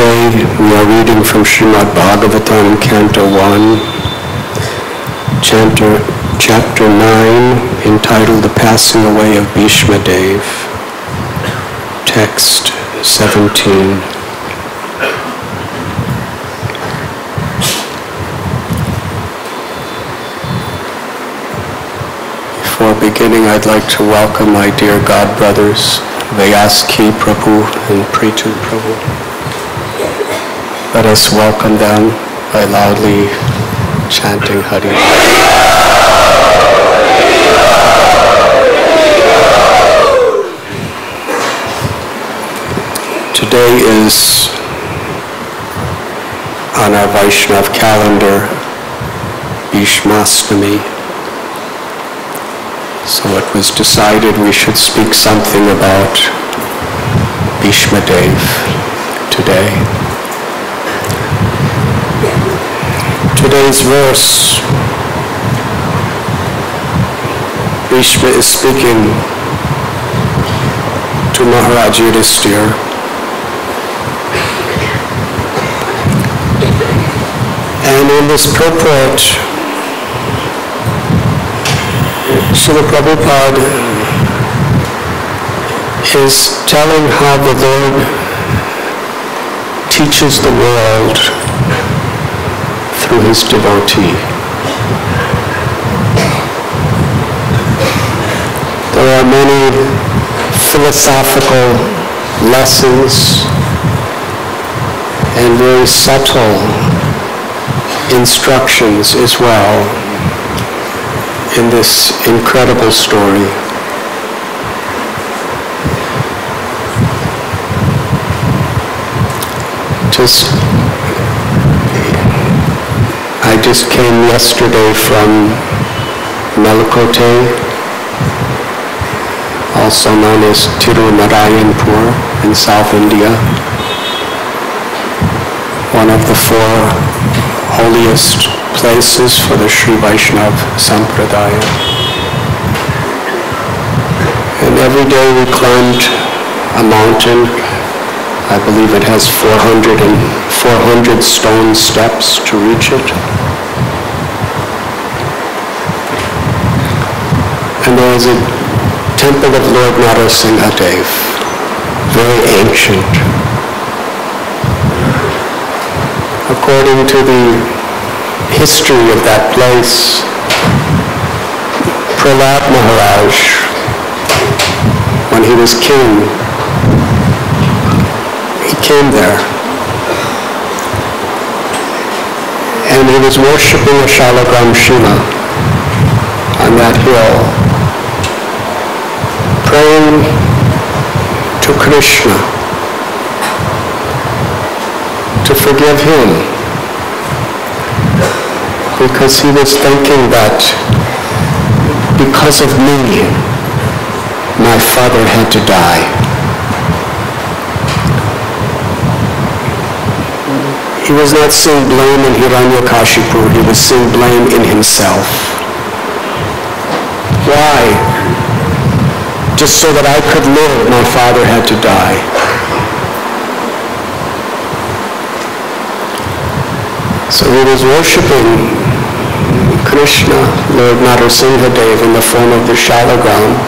Today we are reading from Srimad Bhagavatam, Canto 1, Chapter 9, entitled The Passing Away of Bhishma Dev, Text 17. Before beginning, I'd like to welcome my dear God brothers, ISKCON Prabhu and Pritu Prabhu. Let us welcome them by loudly chanting Hari. Today is, on our Vaishnav calendar, Bhishmastami. So it was decided we should speak something about Bhishma Dev today. Today's verse, Bhishma is speaking to Maharaj Yudhisthira. And in this purport, Srila Prabhupada is telling how the Lord teaches the world through his devotee. There are many philosophical lessons and very subtle instructions as well in this incredible story. I just came yesterday from Melikote, also known as Tirunarayanpur in South India, one of the four holiest places for the Sri Vaishnav Sampradaya. And every day we climbed a mountain. I believe it has 400 stone steps to reach it. And there is a temple of Lord Narasimha Dev, very ancient. According to the history of that place, Prahlad Maharaj, when he was king, he came there. And he was worshipping a Shalagram Shiva on that hill, praying to Krishna to forgive him, because he was thinking that because of me, my father had to die. He was not seeing blame in Hiranyakashipu, he was seeing blame in himself. Why? Just so that I could live, my father had to die. So he was worshipping Krishna, Lord Narasimha Dev, in the form of the Shalagram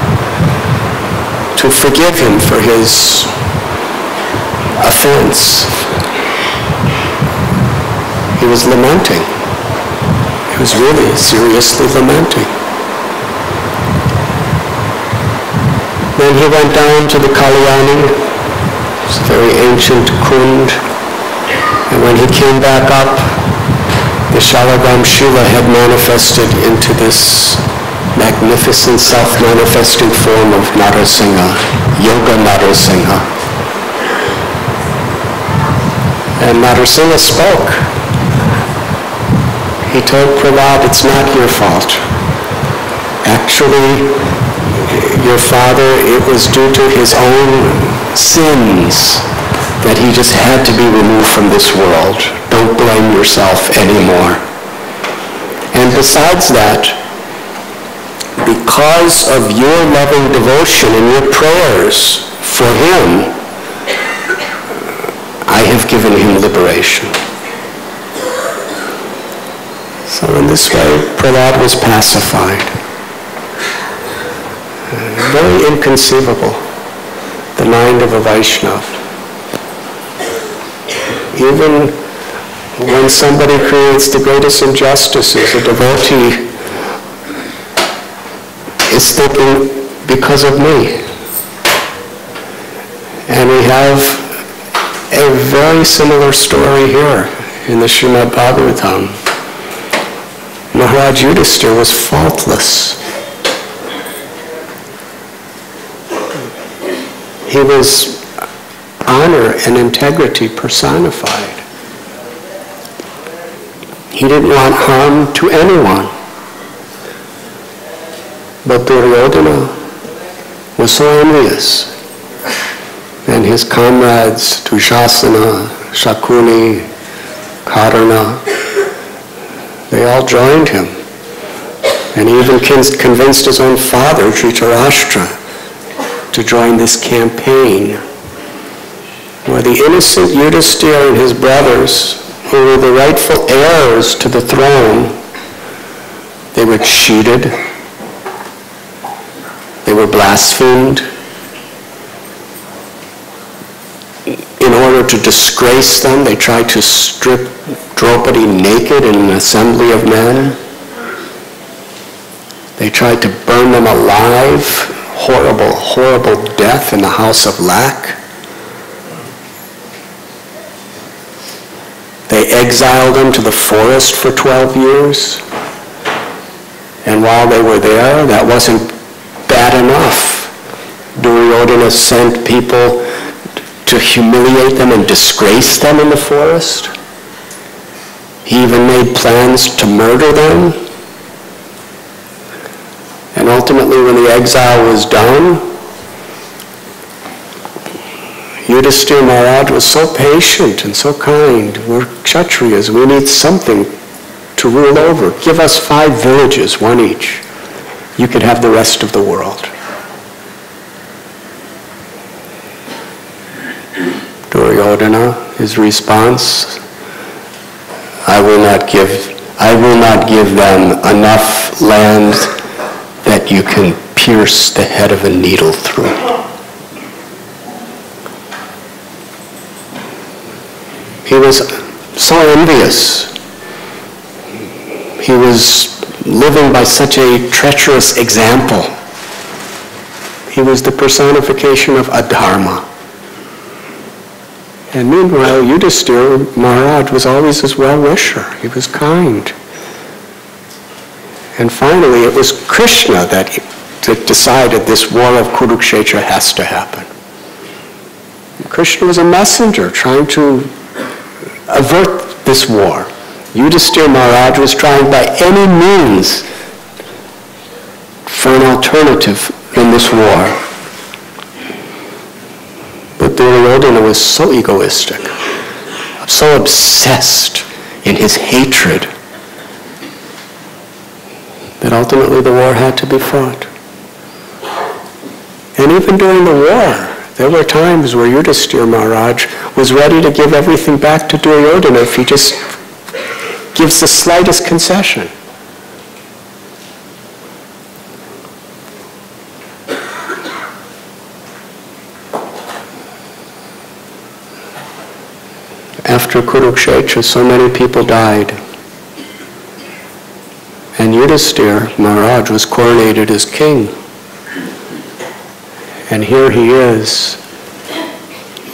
to forgive him for his offense. He was lamenting. He was really seriously lamenting. Then he went down to the Kalyani, it's a very ancient kund, and when he came back up, the Shalagram Shiva had manifested into this magnificent self-manifesting form of Narasimha, Yoga Narasimha. And Narasimha spoke. He told Prahlad, it's not your fault. Actually, your father, it was due to his own sins that he just had to be removed from this world. Don't blame yourself anymore. And besides that, because of your loving devotion and your prayers for him, I have given him liberation. So in this way, Prahlad was pacified. Very inconceivable, the mind of a Vaishnava. Even when somebody creates the greatest injustices, a devotee is thinking, because of me. And we have a very similar story here in the Srimad Bhagavatam. Maharaj Yudhisthira was faultless. He was honor and integrity personified. He didn't want harm to anyone. But Duryodhana was so envious. And his comrades, Dushasana, Shakuni, Karna, they all joined him. And he even convinced his own father, Dhritarashtra, to join this campaign where the innocent Yudhisthira and his brothers, who were the rightful heirs to the throne, they were cheated, they were blasphemed. In order to disgrace them, they tried to strip Draupadi naked in an assembly of men. They tried to burn them alive, horrible, horrible death in the house of lac. They exiled them to the forest for 12 years. And while they were there, that wasn't bad enough. Duryodhana sent people to humiliate them and disgrace them in the forest. He even made plans to murder them. And ultimately, when the exile was done, Yudhisthira Maharaj was so patient and so kind. We're Kshatriyas, we need something to rule over. Give us 5 villages, one each. You could have the rest of the world. Duryodhana, his response, I will not give them enough land that you can pierce the head of a needle through. He was so envious. He was living by such a treacherous example. He was the personification of adharma. And meanwhile, Yudhisthira Maharaj was always his well-wisher. He was kind. And finally, it was Krishna that decided this war of Kurukshetra has to happen. Krishna was a messenger trying to avert this war. Yudhisthira Maharaj was trying by any means for an alternative in this war. But Duryodhana was so egoistic, so obsessed in his hatred, that ultimately the war had to be fought. And even during the war, there were times where Yudhisthira Maharaj was ready to give everything back to Duryodhana if he just gives the slightest concession. After Kurukshetra, so many people died. And Yudhisthira Maharaj was coronated as king. And here he is,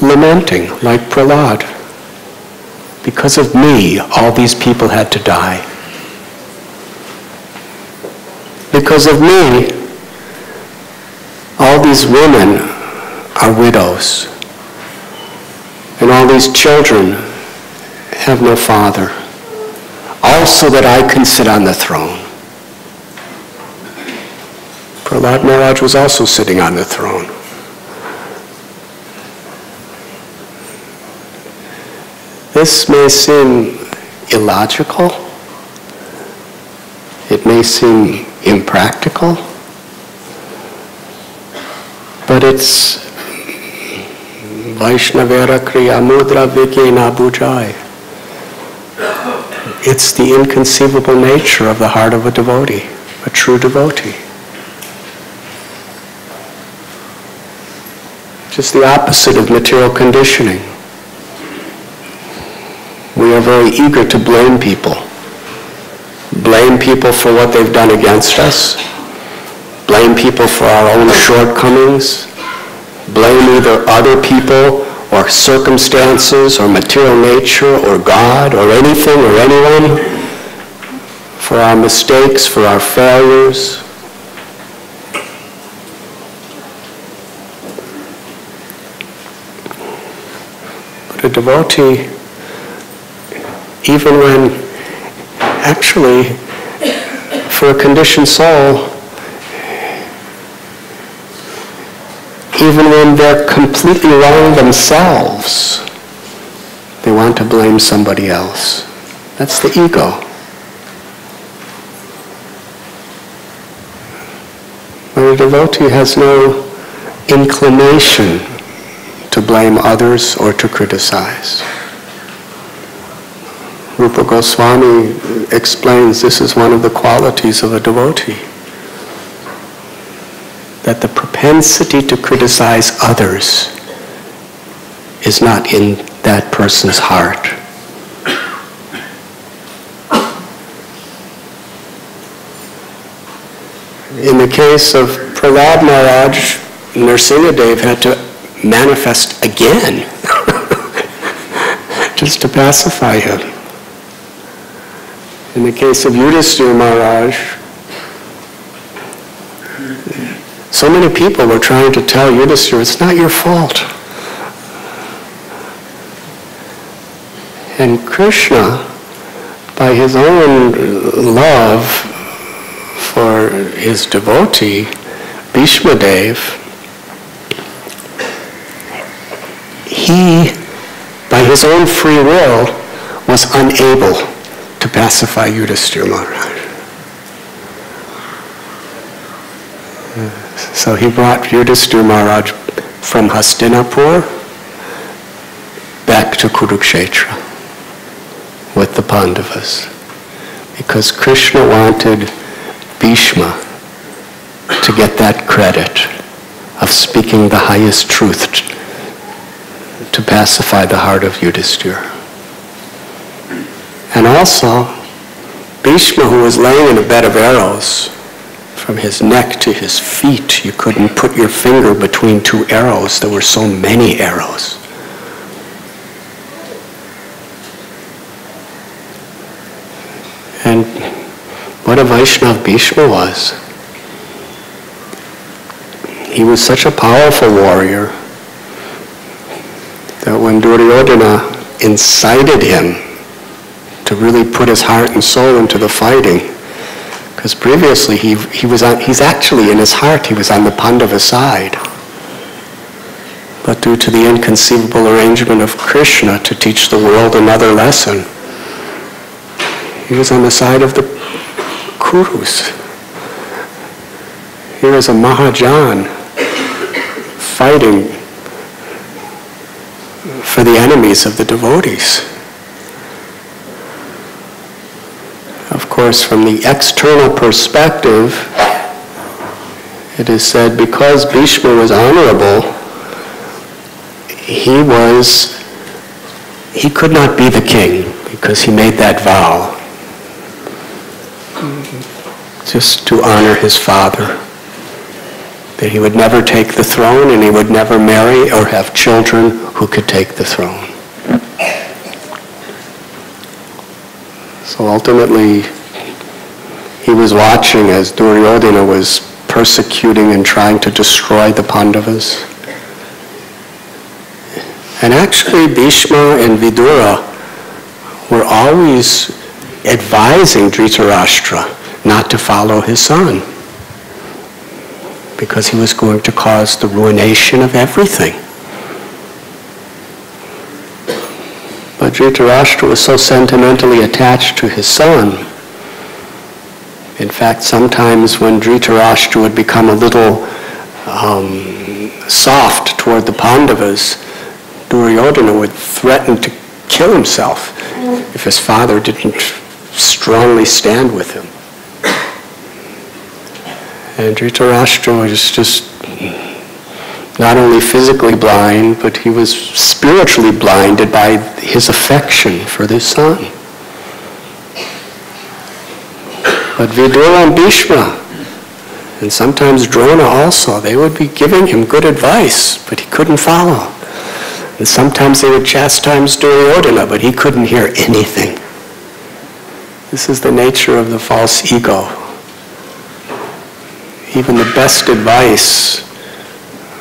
lamenting like Prahlad. Because of me, all these people had to die. Because of me, all these women are widows. And all these children have no father. All so that I can sit on the throne. Prahlad Maharaj was also sitting on the throne. This may seem illogical. It may seem impractical. But it's Vaishnavera kriya mudra vikena bhujai. It's the inconceivable nature of the heart of a devotee, a true devotee. Just the opposite of material conditioning. We are very eager to blame people. Blame people for what they've done against us. Blame people for our own shortcomings. Blame either other people or circumstances or material nature or God or anything or anyone for our mistakes, for our failures. But a devotee, even when actually for a conditioned soul, even when they're completely wrong themselves, they want to blame somebody else. That's the ego. But a devotee has no inclination to blame others or to criticize. Rupa Goswami explains this is one of the qualities of a devotee. That the propensity to criticize others is not in that person's heart. In the case of Prahlad Maharaj, Nrsimhadev had to manifest again just to pacify him. In the case of Yudhisthira Maharaj, so many people were trying to tell Yudhisthira, it's not your fault. And Krishna, by his own love for his devotee, Bhishma Dev, he, by his own free will, was unable to pacify Yudhisthira Maharaj. So he brought Yudhisthira Maharaj from Hastinapur back to Kurukshetra with the Pandavas, because Krishna wanted Bhishma to get that credit of speaking the highest truth to pacify the heart of Yudhisthira. And also, Bhishma, who was laying in a bed of arrows, from his neck to his feet, you couldn't put your finger between two arrows. There were so many arrows. And what a Vaishnava Bhishma was. He was such a powerful warrior that when Duryodhana incited him to really put his heart and soul into the fighting, because previously he's actually in his heart, he was on the Pandava side. But due to the inconceivable arrangement of Krishna to teach the world another lesson, he was on the side of the Kurus. Here is a Mahajan fighting for the enemies of the devotees. Of course, from the external perspective, it is said because Bhishma was honorable, he could not be the king because he made that vow just to honor his father, that he would never take the throne and he would never marry or have children who could take the throne. So ultimately, he was watching as Duryodhana was persecuting and trying to destroy the Pandavas. And actually, Bhishma and Vidura were always advising Dhritarashtra not to follow his son, because he was going to cause the ruination of everything. But Dhritarashtra was so sentimentally attached to his son. In fact, sometimes when Dhritarashtra would become a little soft toward the Pandavas, Duryodhana would threaten to kill himself if his father didn't strongly stand with him. And Dhritarashtra was just not only physically blind, but he was spiritually blinded by his affection for this son. But Vidura and Bhishma, and sometimes Drona also, they would be giving him good advice, but he couldn't follow. And sometimes they would chastise Duryodhana, but he couldn't hear anything. This is the nature of the false ego. Even the best advice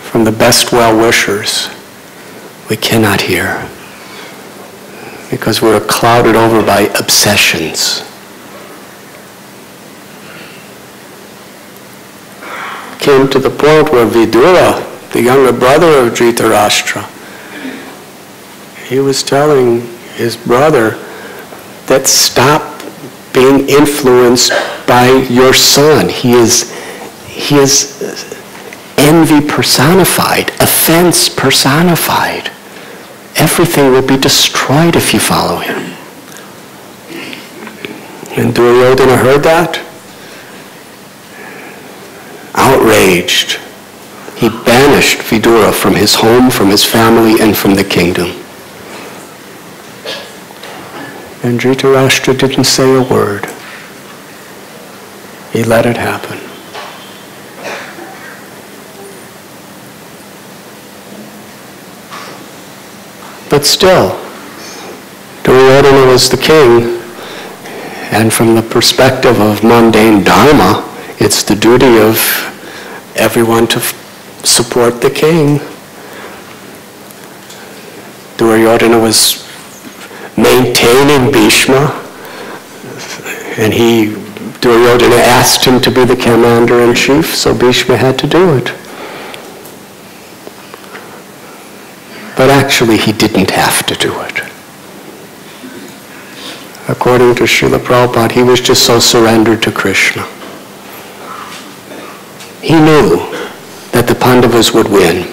from the best well-wishers, we cannot hear because we're clouded over by obsessions. Came to the point where Vidura, the younger brother of Dhritarashtra, he was telling his brother that stop being influenced by your son. He is envy personified, offense personified. Everything will be destroyed if you follow him. And Duryodhana heard that. Outraged, he banished Vidura from his home, from his family, and from the kingdom. And Dhritarashtra didn't say a word. He let it happen. But still, Duryodhana was the king, and from the perspective of mundane dharma, it's the duty of everyone to support the king. Duryodhana was maintaining Bhishma, and Duryodhana asked him to be the commander-in-chief, so Bhishma had to do it. But actually, he didn't have to do it. According to Srila Prabhupada, he was just so surrendered to Krishna. He knew that the Pandavas would win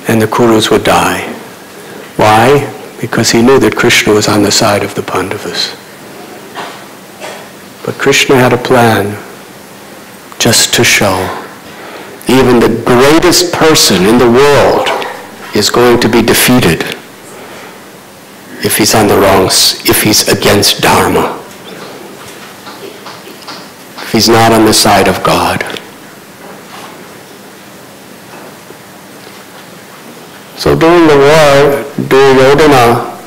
and the Kurus would die. Why? Because he knew that Krishna was on the side of the Pandavas. But Krishna had a plan just to show even the greatest person in the world is going to be defeated if he's on the wrong, if he's against Dharma, if he's not on the side of God. So during the war, Duryodhana,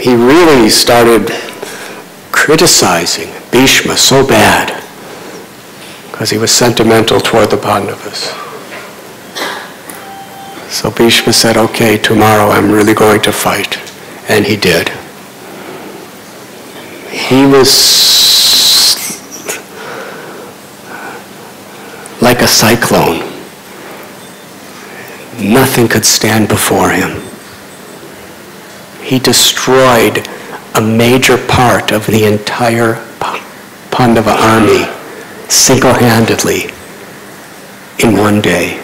he really started criticizing Bhishma so bad because he was sentimental toward the Pandavas. So Bhishma said, okay, tomorrow I'm really going to fight. And he did. He was like a cyclone. Nothing could stand before him. He destroyed a major part of the entire Pandava army single-handedly in one day.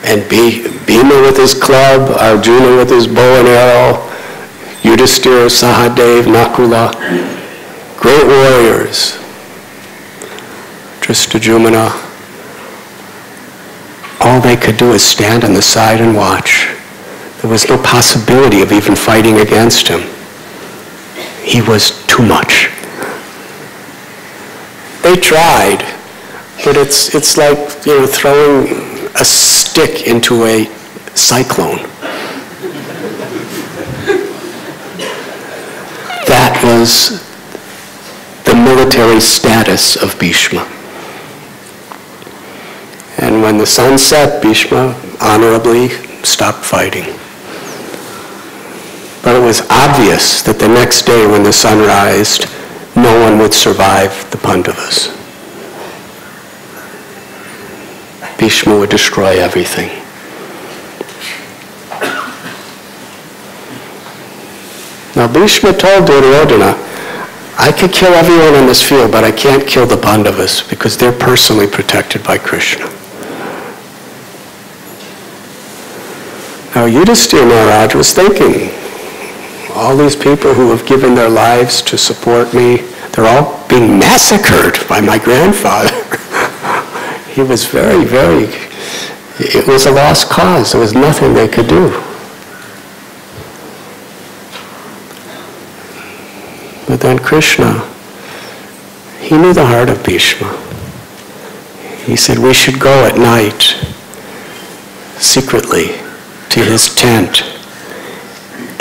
And Bhima with his club, Arjuna with his bow and arrow, Yudhishthira, Sahadev, Nakula, great warriors, Drishtajumna, all they could do is stand on the side and watch. There was no possibility of even fighting against him. He was too much. They tried, but it's like, throwing a stick into a cyclone. That was the military status of Bhishma. And when the sun set, Bhishma honorably stopped fighting. But it was obvious that the next day when the sun rised, no one would survive the Pandavas. Bhishma would destroy everything. Now Bhishma told Duryodhana, I could kill everyone on this field, but I can't kill the Pandavas because they're personally protected by Krishna. Now Yudhisthira Maharaj was thinking, all these people who have given their lives to support me, they're all being massacred by my grandfather. He was very, very, it was a lost cause. There was nothing they could do. But then Krishna, he knew the heart of Bhishma. He said, we should go at night secretly to his tent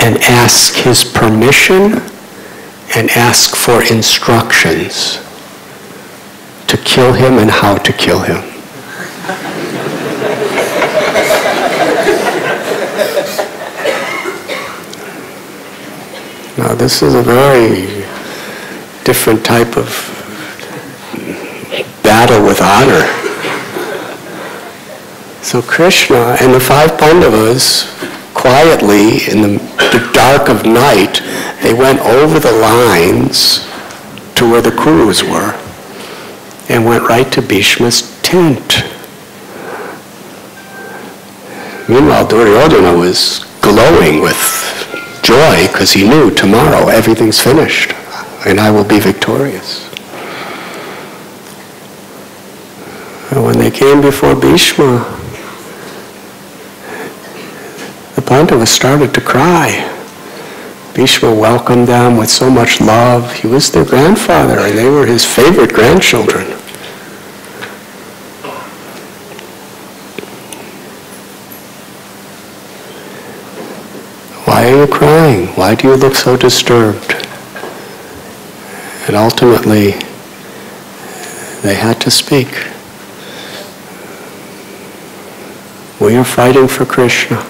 and ask his permission and ask for instructions to kill him and how to kill him. Now this is a very different type of battle with honor. So Krishna and the 5 Pandavas, quietly in the dark of night, they went over the lines to where the Kurus were and went right to Bhishma's tent. Meanwhile, Duryodhana was glowing with joy because he knew tomorrow everything's finished and I will be victorious. And when they came before Bhishma, the Pandavas started to cry. Bhishma welcomed them with so much love. He was their grandfather and they were his favorite grandchildren. Why are you crying? Why do you look so disturbed? And ultimately, they had to speak. We are fighting for Krishna.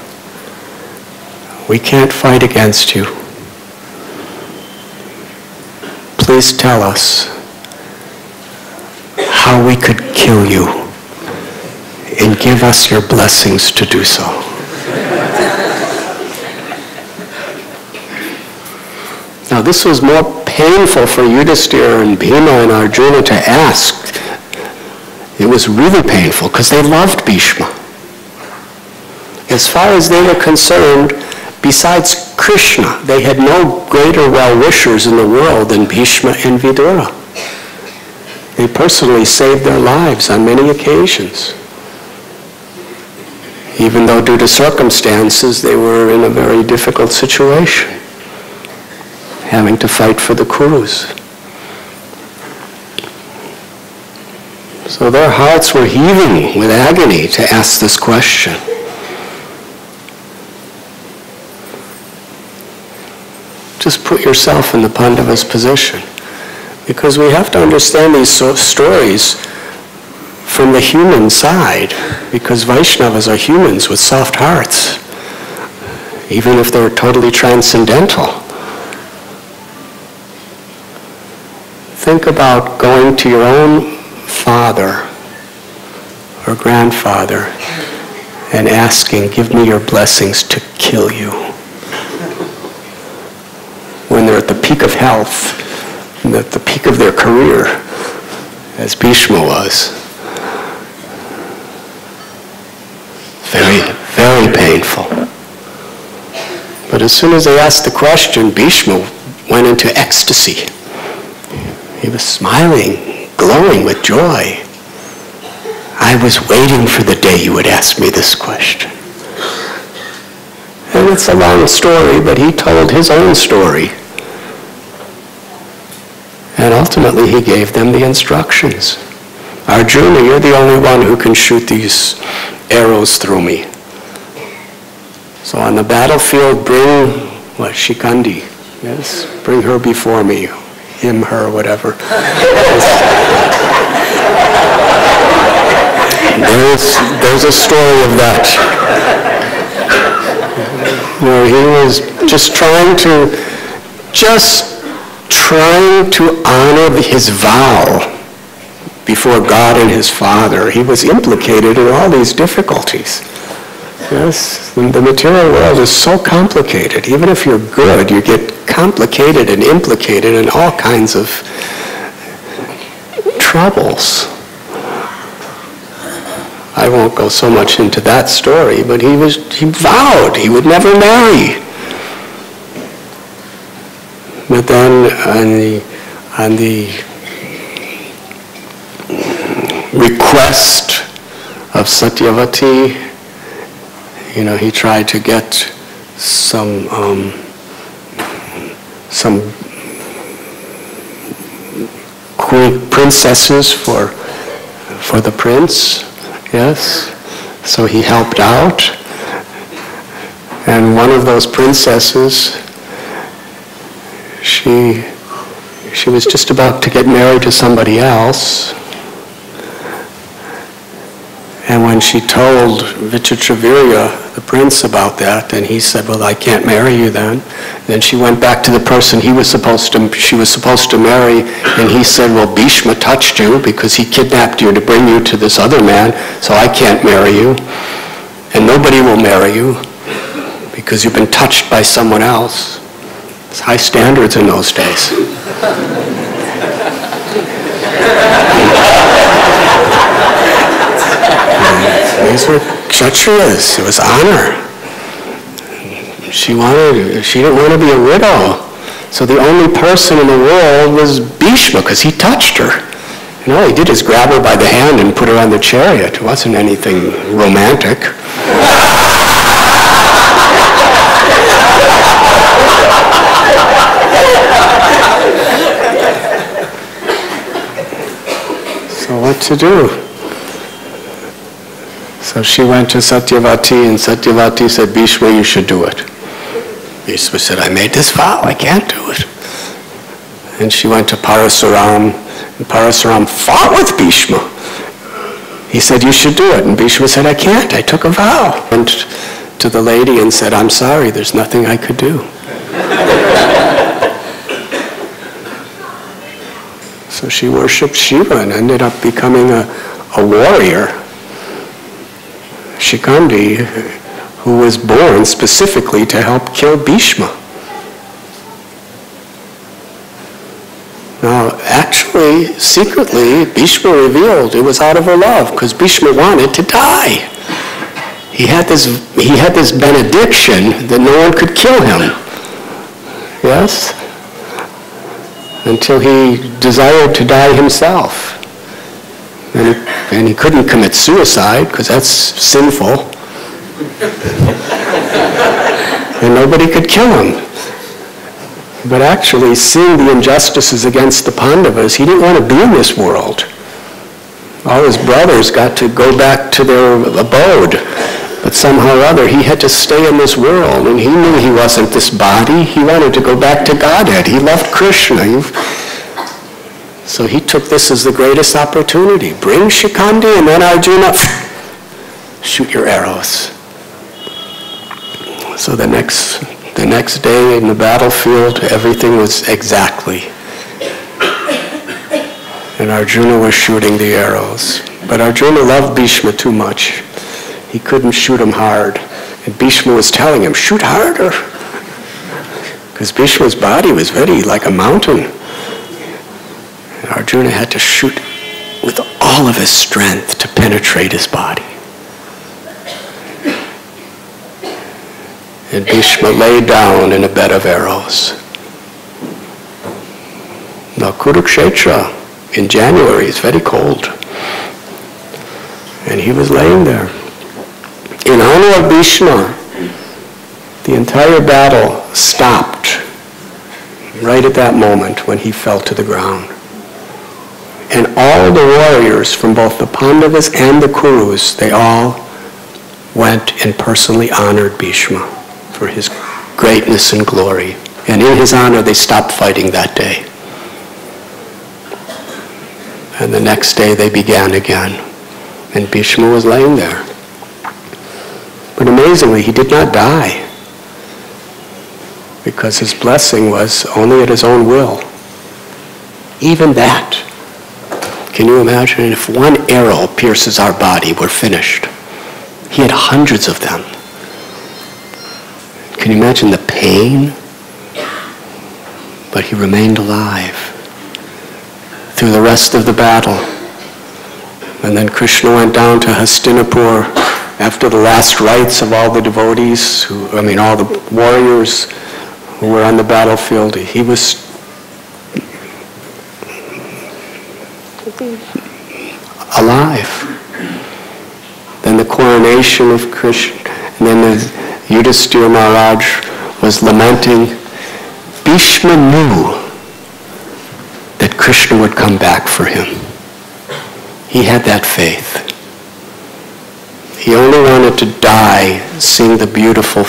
We can't fight against you. Please tell us how we could kill you and give us your blessings to do so. Now this was more painful for Yudhisthira and Bhima and Arjuna to ask. It was really painful because they loved Bhishma. As far as they were concerned, besides Krishna, they had no greater well-wishers in the world than Bhishma and Vidura. They personally saved their lives on many occasions. Even though due to circumstances they were in a very difficult situation, having to fight for the Kurus. So their hearts were heaving with agony to ask this question. Just put yourself in the Pandava's position. Because we have to understand these stories from the human side. Because Vaishnavas are humans with soft hearts. Even if they're totally transcendental. Think about going to your own father or grandfather and asking, give me your blessings to kill you. When they're at the peak of health, and at the peak of their career, as Bhishma was. Very, very painful. But as soon as they asked the question, Bhishma went into ecstasy. He was smiling, glowing with joy. I was waiting for the day you would ask me this question. And it's a long story, but he told his own story. And ultimately he gave them the instructions. Arjuna, you're the only one who can shoot these arrows through me. So on the battlefield, bring, Shikandi? Yes, bring her before me. Him, her, whatever. There's a story of that. Where he was just trying to honor his vow before God and his Father. He was implicated in all these difficulties. Yes, the material world is so complicated. Even if you're good, you get complicated and implicated in all kinds of troubles. I won't go so much into that story, but he vowed he would never marry. But then on the request of Satyavati, he tried to get some princesses for the prince. Yes, so he helped out, and one of those princesses, she was just about to get married to somebody else, and when she told Vichitravirya, the prince, about that, and he said, well, I can't marry you then. Then she went back to the person she was supposed to marry, and he said, well, Bhishma touched you because he kidnapped you to bring you to this other man, so I can't marry you. And nobody will marry you because you've been touched by someone else. It's high standards in those days. These were Kshatriyas. It was honor. She didn't want to be a widow. So the only person in the world was Bhishma, because he touched her. And all he did is grab her by the hand and put her on the chariot. It wasn't anything romantic. So what to do? So she went to Satyavati, and Satyavati said, Bhishma, you should do it. Bhishma said, I made this vow, I can't do it. And she went to Parasuram, and Parasuram fought with Bhishma. He said, you should do it. And Bhishma said, I can't, I took a vow. Went to the lady and said, I'm sorry, there's nothing I could do. So she worshipped Shiva and ended up becoming a warrior. Shikandi, who was born specifically to help kill Bhishma. Now, actually, secretly, Bhishma revealed it was out of her love, because Bhishma wanted to die. He had this benediction that no one could kill him. Yes? Until he desired to die himself. And he couldn't commit suicide, because that's sinful. And nobody could kill him. But actually, seeing the injustices against the Pandavas, he didn't want to be in this world. All his brothers got to go back to their abode. But somehow or other, he had to stay in this world. And he knew he wasn't this body. He wanted to go back to Godhead. He loved Krishna. So he took this as the greatest opportunity. Bring Shikandi, and then Arjuna, shoot your arrows. So the next day in the battlefield, everything was exactly. And Arjuna was shooting the arrows. But Arjuna loved Bhishma too much. He couldn't shoot him hard. And Bhishma was telling him, shoot harder. Because Bhishma's body was very like a mountain. Arjuna had to shoot with all of his strength to penetrate his body. And Bhishma lay down in a bed of arrows. Now Kurukshetra in January is very cold. And he was laying there. In honor of Bhishma, the entire battle stopped right at that moment when he fell to the ground. And all the warriors from both the Pandavas and the Kurus, they all went and personally honored Bhishma for his greatness and glory. And in his honor, they stopped fighting that day. And the next day, they began again. And Bhishma was laying there. But amazingly, he did not die, because his blessing was only at his own will. Even that. Can you imagine if one arrow pierces our body, we're finished? He had hundreds of them. Can you imagine the pain? But he remained alive through the rest of the battle. And then Krishna went down to Hastinapur after the last rites of all the devotees, all the warriors who were on the battlefield. He was alive. Then the coronation of Krishna, and then Yudhisthira Maharaj was lamenting. Bhishma knew that Krishna would come back for him. He had that faith. He only wanted to die seeing the beautiful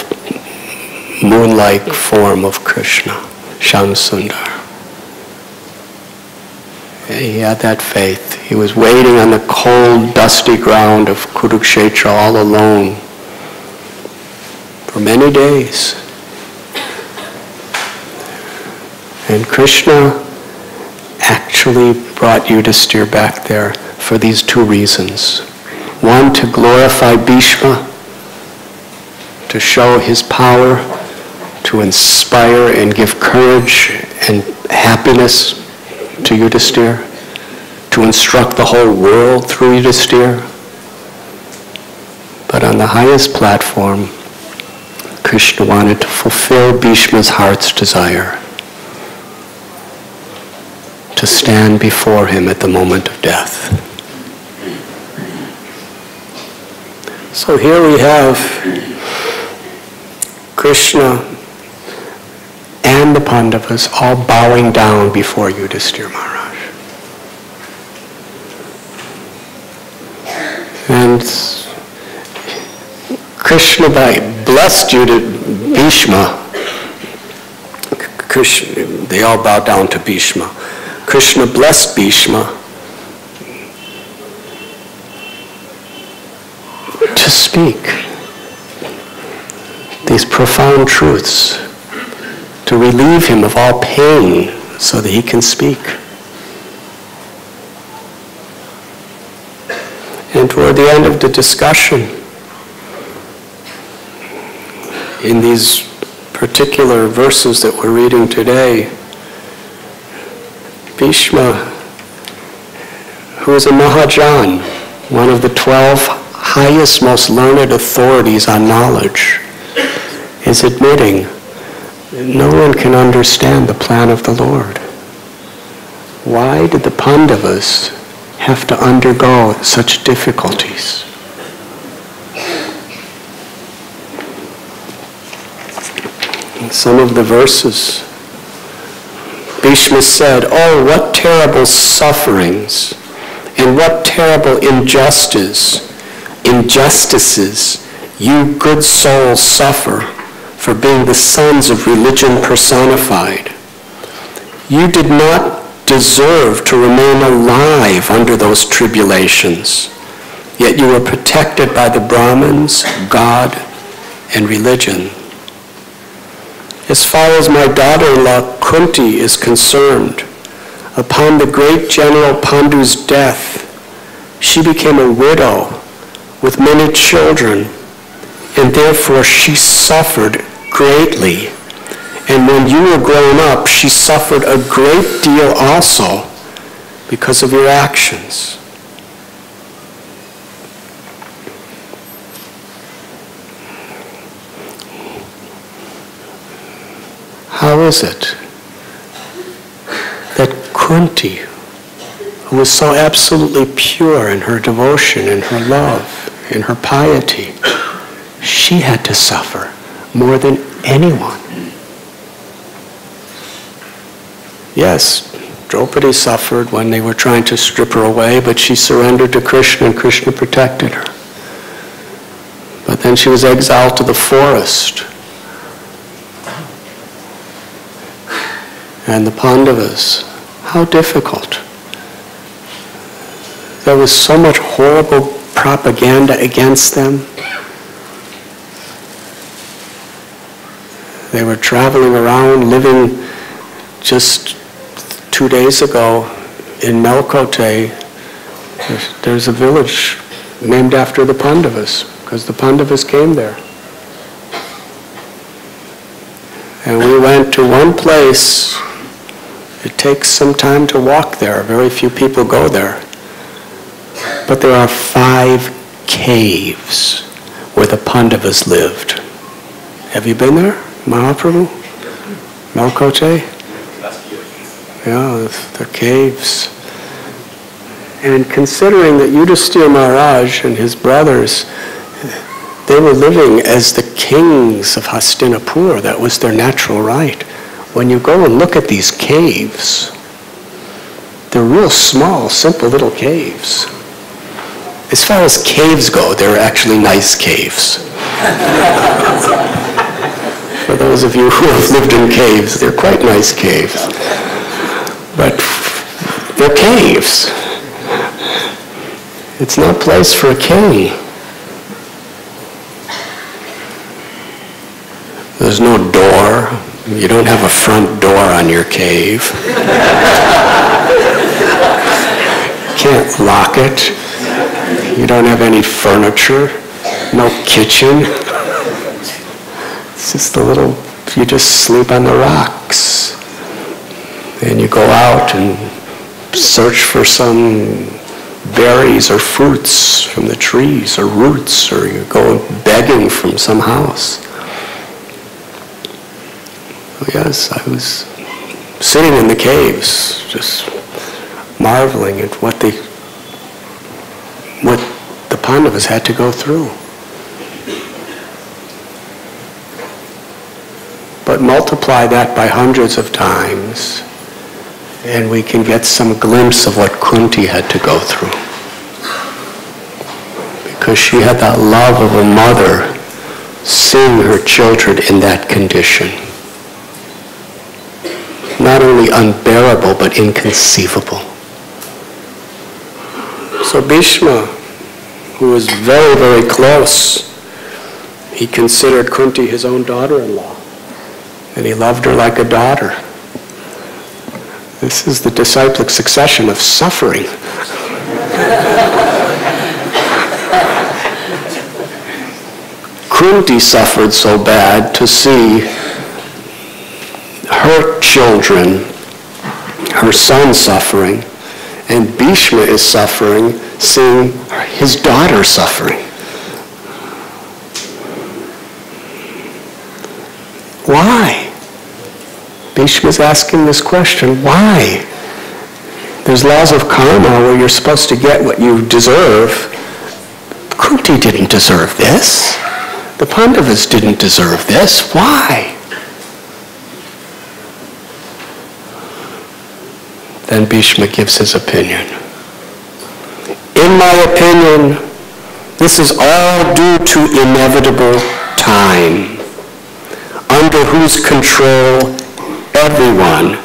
moon-like form of Krishna, Shamsundar. He had that faith. He was waiting on the cold, dusty ground of Kurukshetra all alone for many days. And Krishna actually brought Yudhisthira back there for these two reasons. One, to glorify Bhishma, to show his power, to inspire and give courage and happiness to Yudhisthira, to instruct the whole world through Yudhisthira. But on the highest platform, Krishna wanted to fulfill Bhishma's heart's desire to stand before him at the moment of death. So here we have Krishna and the Pandavas all bowing down before Yudhisthira Maharaj. And Krishna blessed Bhishma. They all bowed down to Bhishma. Krishna blessed Bhishma to speak these profound truths, to relieve him of all pain so that he can speak. And toward the end of the discussion, in these particular verses that we're reading today, Bhishma, who is a Mahajan, one of the 12 highest, most learned authorities on knowledge, is admitting no one can understand the plan of the Lord. Why did the Pandavas have to undergo such difficulties? In some of the verses, Bhishma said, "Oh, what terrible sufferings and what terrible injustices you good souls suffer for being the sons of religion personified. You did not deserve to remain alive under those tribulations, yet you were protected by the Brahmins, God, and religion. As far as my daughter-in-law Kunti is concerned, upon the great General Pandu's death, she became a widow with many children, and therefore she suffered greatly. And when you were grown up, she suffered a great deal also because of your actions." How is it that Kunti, who was so absolutely pure in her devotion, in her love, in her piety, she had to suffer more than anyone? Yes, Chowpatty suffered when they were trying to strip her away, but she surrendered to Krishna and Krishna protected her. But then she was exiled to the forest. And the Pandavas, how difficult. There was so much horrible propaganda against them. They were traveling around, living just 2 days ago in Melkote. There's a village named after the Pandavas, because the Pandavas came there. And we went to one place. It takes some time to walk there. Very few people go there. but there are 5 caves where the Pandavas lived. Have you been there, Mahaprabhu? Malkote? Yeah, the caves. And considering that Yudhisthira Maharaj and his brothers, they were living as the kings of Hastinapur, that was their natural right. When you go and look at these caves, they're real small, simple little caves. As far as caves go, they're actually nice caves. For those of you who have lived in caves, they're quite nice caves. But they're caves. It's no place for a king. There's no door. You don't have a front door on your cave. Can't lock it. You don't have any furniture. No kitchen. It's just you just sleep on the rocks. And you go out and search for some berries or fruits from the trees or roots, or you go begging from some house. Yes, I was sitting in the caves, just marveling at what the Pandavas had to go through. But multiply that by hundreds of times, and we can get some glimpse of what Kunti had to go through. Because she had that love of a mother seeing her children in that condition. Not only unbearable, but inconceivable. So Bhishma, who was very, very close, he considered Kunti his own daughter-in-law, and he loved her like a daughter. This is the disciplic succession of suffering. Kunti suffered so bad to see her children, her son suffering, and Bhishma is suffering, seeing his daughter suffering. Why? Bhishma is asking this question, why? There's laws of karma where you're supposed to get what you deserve. Kunti didn't deserve this. The Pandavas didn't deserve this. Why? Then Bhishma gives his opinion. In my opinion, this is all due to inevitable time, under whose control everyone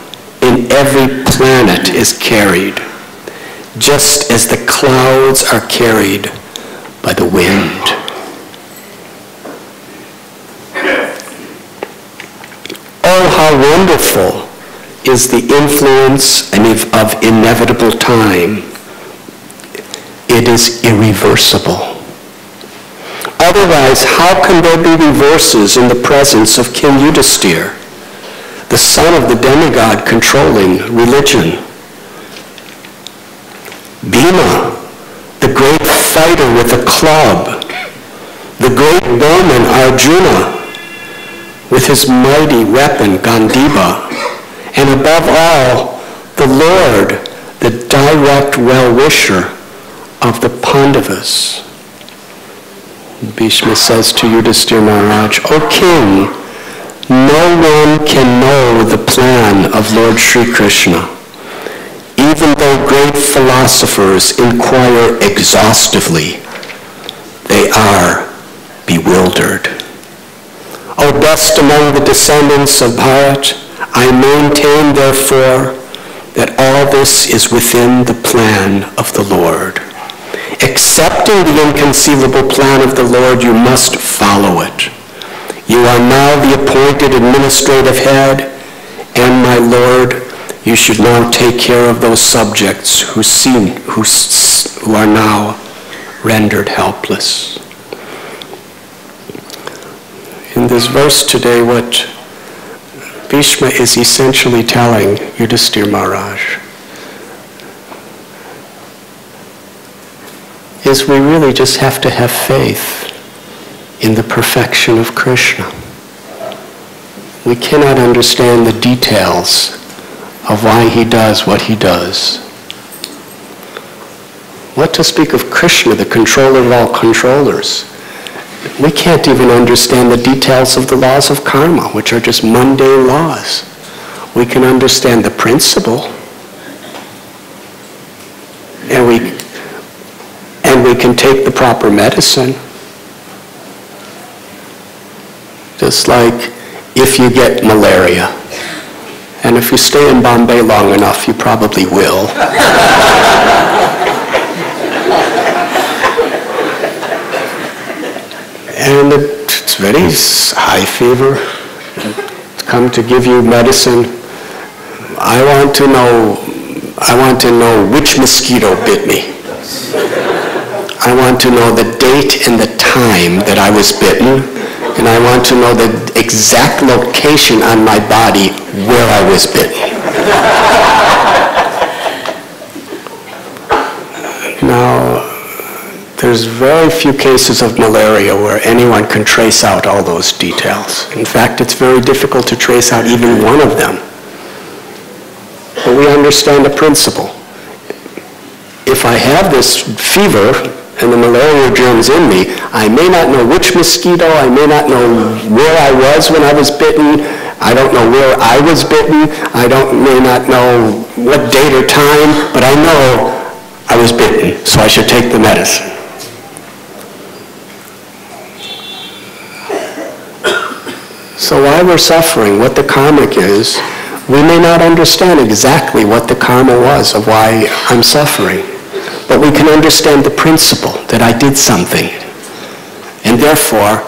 in every planet is carried, just as the clouds are carried by the wind. Oh, how wonderful is the influence of inevitable time. It is irreversible. Otherwise, how can there be reverses in the presence of King Yudhisthira, the son of the demigod controlling religion? Bhima, the great fighter with a club, the great bowman Arjuna with his mighty weapon Gandiva, and above all, the Lord, the direct well-wisher of the Pandavas. Bhishma says to Yudhisthira Maharaj, O king, no one can know the plan of Lord Sri Krishna, even though great philosophers inquire exhaustively. They are bewildered. O best among the descendants of Bharat, I maintain, therefore, that all this is within the plan of the Lord. Accepting the inconceivable plan of the Lord, you must follow it. You are now the appointed administrative head, and my Lord, you should now take care of those subjects who are now rendered helpless. In this verse today, what Bhishma is essentially telling Yudhisthira Maharaj, is we really just have to have faith in the perfection of Krishna. We cannot understand the details of why he does what he does. What to speak of Krishna, the controller of all controllers? We can't even understand the details of the laws of karma, which are just mundane laws. We can understand the principle, and we can take the proper medicine. Just like if you get malaria, and if you stay in Bombay long enough, you probably will. And it's very high fever. Come to give you medicine. I want to know which mosquito bit me. I want to know the date and the time that I was bitten, and I want to know the exact location on my body where I was bitten. Now, there's very few cases of malaria where anyone can trace out all those details. In fact, it's very difficult to trace out even one of them. But we understand the principle. If I have this fever and the malaria germ's in me, I may not know which mosquito, I may not know where I was when I was bitten, I don't know where I was bitten, may not know what date or time, but I know I was bitten, so I should take the medicine. So why we're suffering, what the karmic is, we may not understand exactly what the karma was of why I'm suffering, but we can understand the principle that I did something. And therefore,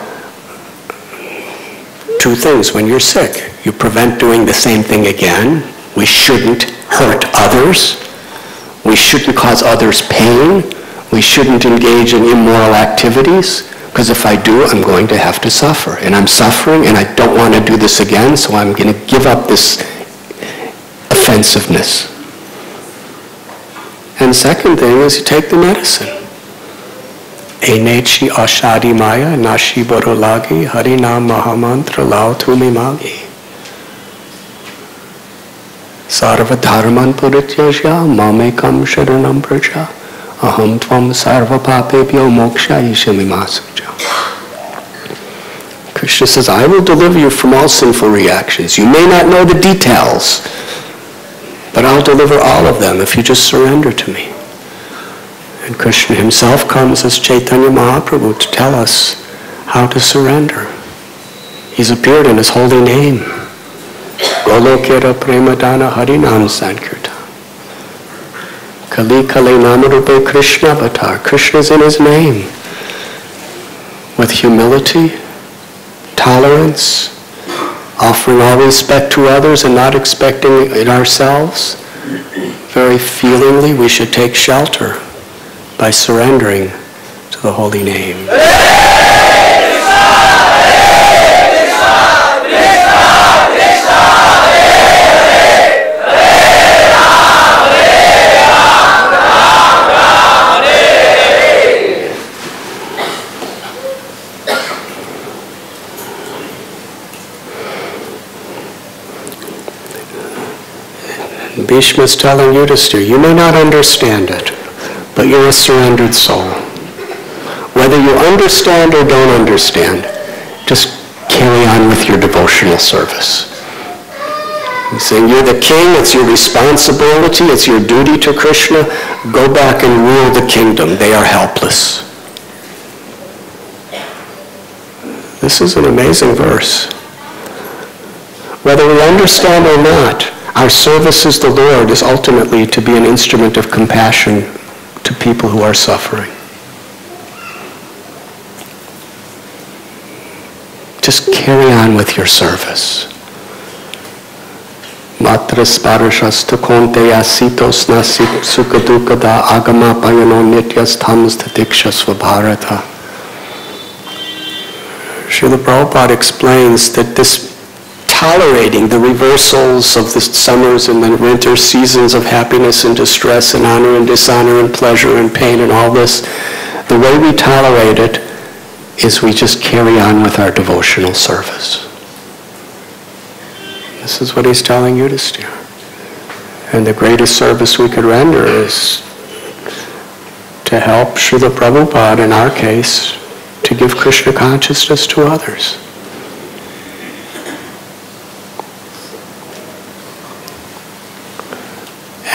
two things. When you're sick, you prevent doing the same thing again. We shouldn't hurt others. We shouldn't cause others pain. We shouldn't engage in immoral activities. Because if I do, I'm going to have to suffer. And I'm suffering, and I don't want to do this again, so I'm going to give up this offensiveness. And second thing is you take the medicine. Enechi ashadi maya nashi borolagi harinam mahamantra lao tumi magi. Sarva dharman purityajya mamekam sharanam praja. Aham tvam sarva papebhyo moksha ishamimasuja. Krishna says, I will deliver you from all sinful reactions. You may not know the details, but I'll deliver all of them if you just surrender to me. And Krishna himself comes as Chaitanya Mahaprabhu to tell us how to surrender. He's appeared in his holy name. Golokera Premadana Harinam Sankirtan. Kali Kali Namarupe Krishna Avatar. Krishna's in his name. With humility, tolerance, offering all respect to others and not expecting it ourselves. Very feelingly, we should take shelter by surrendering to the holy name. Bhishma is telling Yudhisthira, you may not understand it, but you're a surrendered soul. Whether you understand or don't understand, just carry on with your devotional service. He's saying you're the king, it's your responsibility, it's your duty to Krishna. Go back and rule the kingdom. They are helpless. This is an amazing verse. Whether we understand or not, our service as the Lord is ultimately to be an instrument of compassion to people who are suffering. Just carry on with your service. Matra sparashastu konteya sitosna sukadukada agama payano nityas tamstatiksha bharata. Srila Prabhupada explains that this tolerating the reversals of the summers and the winter seasons of happiness and distress and honor and dishonor and pleasure and pain and all this, The way we tolerate it is we just carry on with our devotional service. This is what he's telling you to do. And the greatest service we could render is to help Srila Prabhupada, in our case, to give Krishna consciousness to others.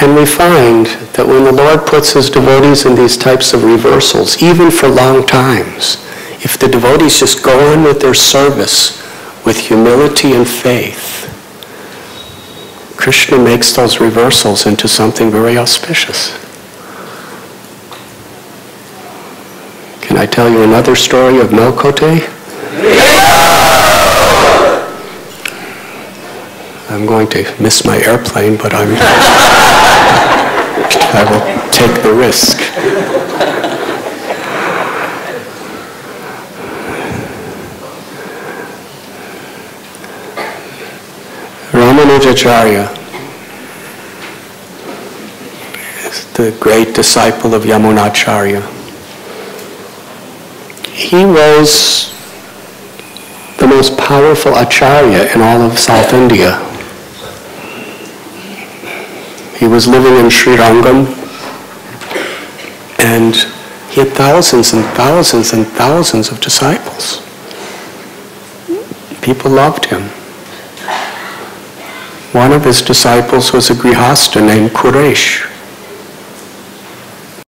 And we find that when the Lord puts his devotees in these types of reversals, even for long times, if the devotees just go on with their service with humility and faith, Krishna makes those reversals into something very auspicious. Can I tell you another story of Melkote? I'm going to miss my airplane, but I will take the risk. Ramanujacharya is the great disciple of Yamunacharya. He was the most powerful acharya in all of South India. He was living in Sri Rangam, and he had thousands and thousands and thousands of disciples. People loved him. One of his disciples was a grihasta named Quresh.